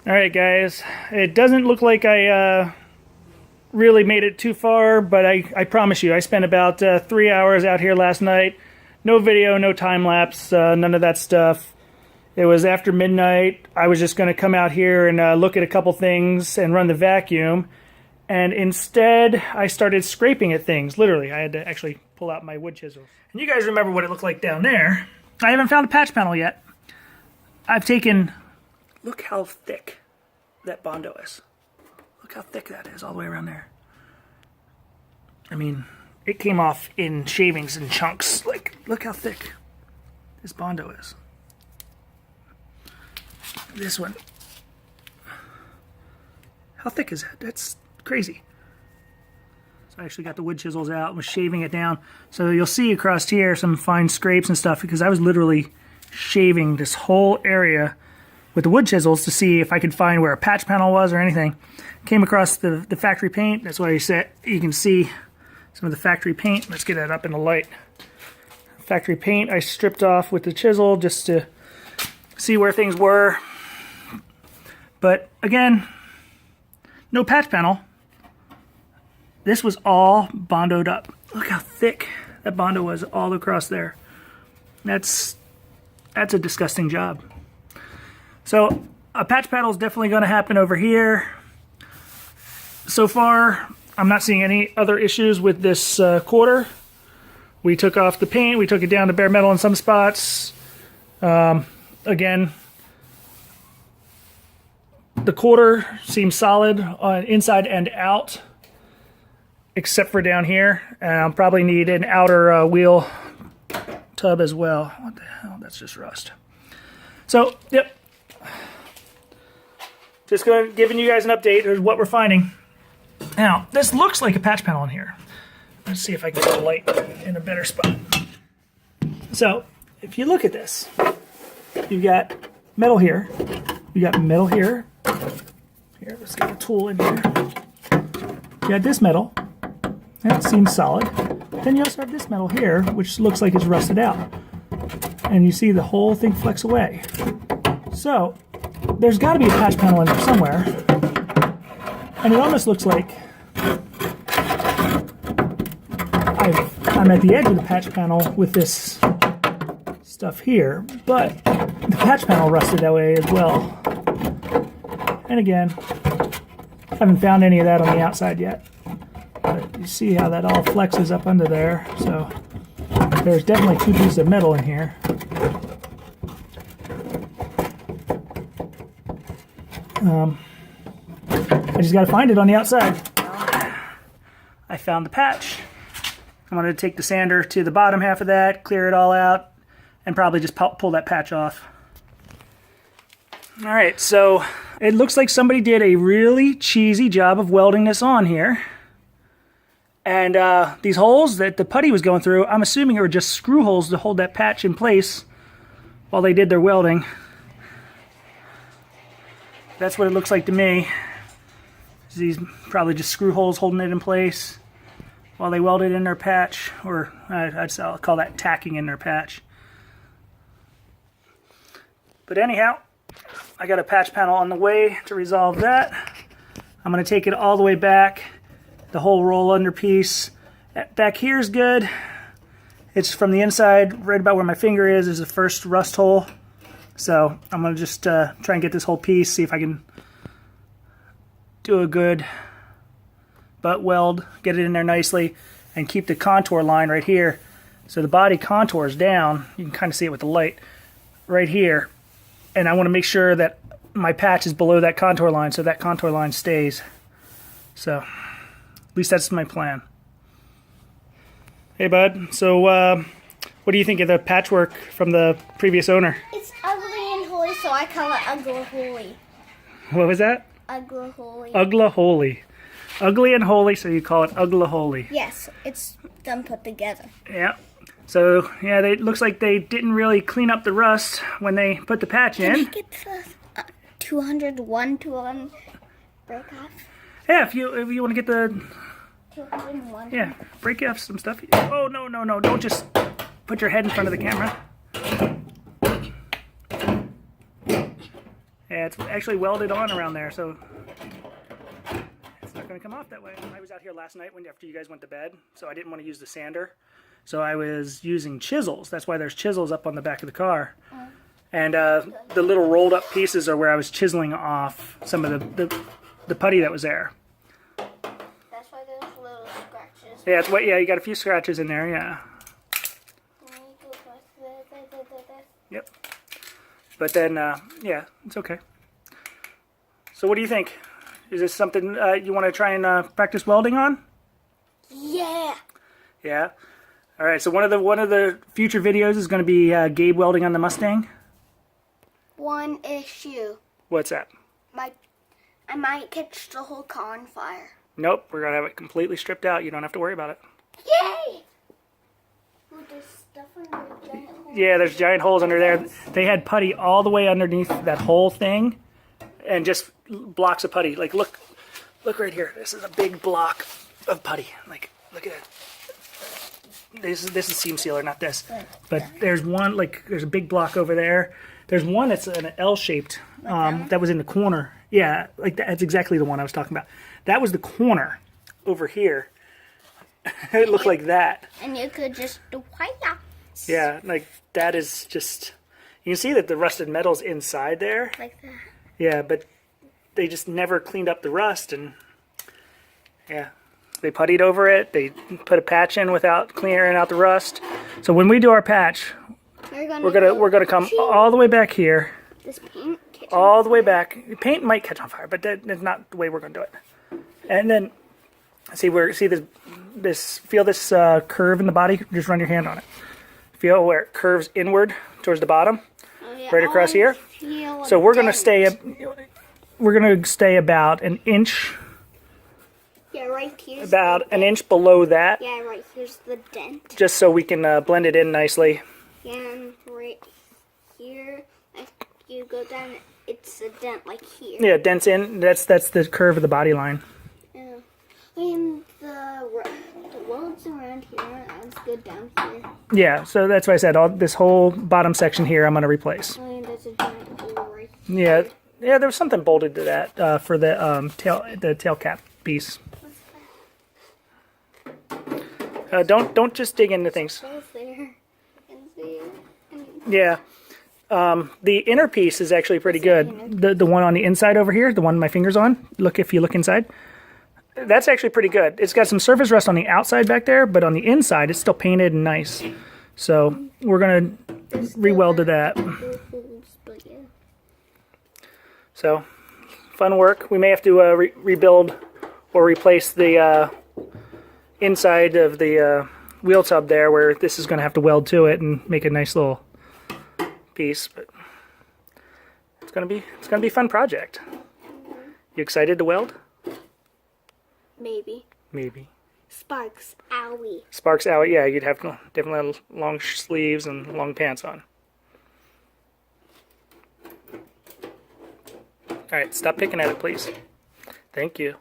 Alright guys, it doesn't look like I really made it too far, but I promise you, I spent about 3 hours out here last night. No video, no time-lapse, none of that stuff. It was after midnight. I was just going to come out here and look at a couple things and run the vacuum. And instead, I started scraping at things. Literally, I had to actually pull out my wood chisel. And you guys remember what it looked like down there. I haven't found a patch panel yet. I've taken... Look how thick that Bondo is. Look how thick that is all the way around there. I mean, it came off in shavings and chunks. Like, look how thick this Bondo is. This one. How thick is that? That's crazy. So I actually got the wood chisels out and was shaving it down. So you'll see across here some fine scrapes and stuff because I was literally shaving this whole area with the wood chisels to see if I could find where a patch panel was or anything. Came across the factory paint. That's why you can see some of the factory paint. Let's get that up in the light. Factory paint I stripped off with the chisel just to see where things were. But again, no patch panel. This was all Bondoed up. Look how thick that Bondo was all across there. That's a disgusting job. So a patch panel is definitely going to happen over here. So far, I'm not seeing any other issues with this quarter. We took off the paint. We took it down to bare metal in some spots. Again, the quarter seems solid on inside and out, except for down here. And I'll probably need an outer wheel tub as well. What the hell? That's just rust. So, yep. Just giving you guys an update of what we're finding. Now, this looks like a patch panel in here. Let's see if I can get the light in a better spot. So, if you look at this, you've got metal here. You got metal here. Here, let's get a tool in here. You got this metal. That seems solid. Then you also have this metal here, which looks like it's rusted out. And you see the whole thing flex away. So, there's got to be a patch panel in there somewhere. And it almost looks like I'm at the edge of the patch panel with this stuff here, but the patch panel rusted that way as well. And again, I haven't found any of that on the outside yet. But you see how that all flexes up under there. So there's definitely two pieces of metal in here. I just got to find it on the outside. I found the patch. I'm going to take the sander to the bottom half of that, clear it all out, and probably just pull that patch off. Alright, so it looks like somebody did a really cheesy job of welding this on here. And these holes that the putty was going through, I'm assuming were just screw holes to hold that patch in place while they did their welding. That's what it looks like to me. These probably just screw holes holding it in place while they welded in their patch, or I'd call that tacking in their patch. But anyhow, I got a patch panel on the way to resolve that. I'm going to take it all the way back, the whole roll under piece. Back here is good. It's from the inside, right about where my finger is the first rust hole. So I'm going to just try and get this whole piece, see if I can do a good butt weld, get it in there nicely, and keep the contour line right here. So the body contours down. You can kind of see it with the light right here. And I want to make sure that my patch is below that contour line so that contour line stays. So at least that's my plan. Hey bud, so what do you think of the patchwork from the previous owner? It's ugly and holy, so I call it ugly holy. What was that? Ugly holy. Ugly holy. Ugly and holy, so you call it ugly holy. Yes, it's done put together. Yeah. So, yeah, it looks like they didn't really clean up the rust when they put the patch in. Can I get the 201 to 1 break off? Yeah, if you want to get the... 201. Yeah, break off some stuff. Oh, no, no, no. Don't just put your head in front of the camera. Yeah, it's actually welded on around there, so it's not going to come off that way. I was out here last night after you guys went to bed, so I didn't want to use the sander. So I was using chisels. That's why there's chisels up on the back of the car. And the little rolled up pieces are where I was chiseling off some of the putty that was there. That's why there's little scratches. Yeah, yeah, you got a few scratches in there, yeah. Yep. But then, yeah, it's okay. So what do you think? Is this something you want to try and practice welding on? Yeah. Yeah. All right. So one of the future videos is going to be Gabe welding on the Mustang. One issue. What's that? I might catch the whole car on fire. Nope. We're going to have it completely stripped out. You don't have to worry about it. Yay! Ooh, there's stuff under the giant hole. Yeah, there's giant holes under there. They had putty all the way underneath that whole thing, and just blocks of putty. Like, look right here. This is a big block of putty. Like, look at it. This is seam sealer, not this. But there's one, like, there's a big block over there. There's one that's an L-shaped that was in the corner. Yeah, like that's exactly the one I was talking about. That was the corner over here. It looked like that. And you could just do white. Yeah, like that is just. You can see that the rusted metal's inside there. Like that. Yeah, but they just never cleaned up the rust, and yeah, they puttied over it. They put a patch in without clearing out the rust. So when we do our patch, we're gonna come all the way back here. This paint. All the way back. Paint might catch on fire, but that's not the way we're gonna do it. And then feel this curve in the body. Just run your hand on it. Feel where it curves inward towards the bottom, right across here. So we're gonna stay about an inch. Yeah, right here. About an inch below that. Yeah, right here's the dent. Just so we can blend it in nicely. Yeah, and right here, if you go down, it's a dent like here. Yeah, dents in. That's the curve of the body line. Yeah. And the welds around here, that's good down here. Yeah, so that's why I said this whole bottom section here I'm going to replace. And there's a giant hole right here. Yeah, there was something bolted to that for the tail cap piece. Don't just dig into things. Both there. You can see it. Yeah. The inner piece is actually pretty good. The one on the inside over here, the one my finger's on. If you look inside, that's actually pretty good. It's got some surface rust on the outside back there, but on the inside, it's still painted and nice. So we're gonna re-weld to that. So fun work. We may have to rebuild or replace the inside of the wheel tub there, where this is going to have to weld to it and make a nice little piece. But it's gonna be a fun project. You excited to weld? Maybe. Sparks, owie. Sparks out. Yeah, you'd have to definitely have long sleeves and long pants on. All right, stop picking at it, please. Thank you.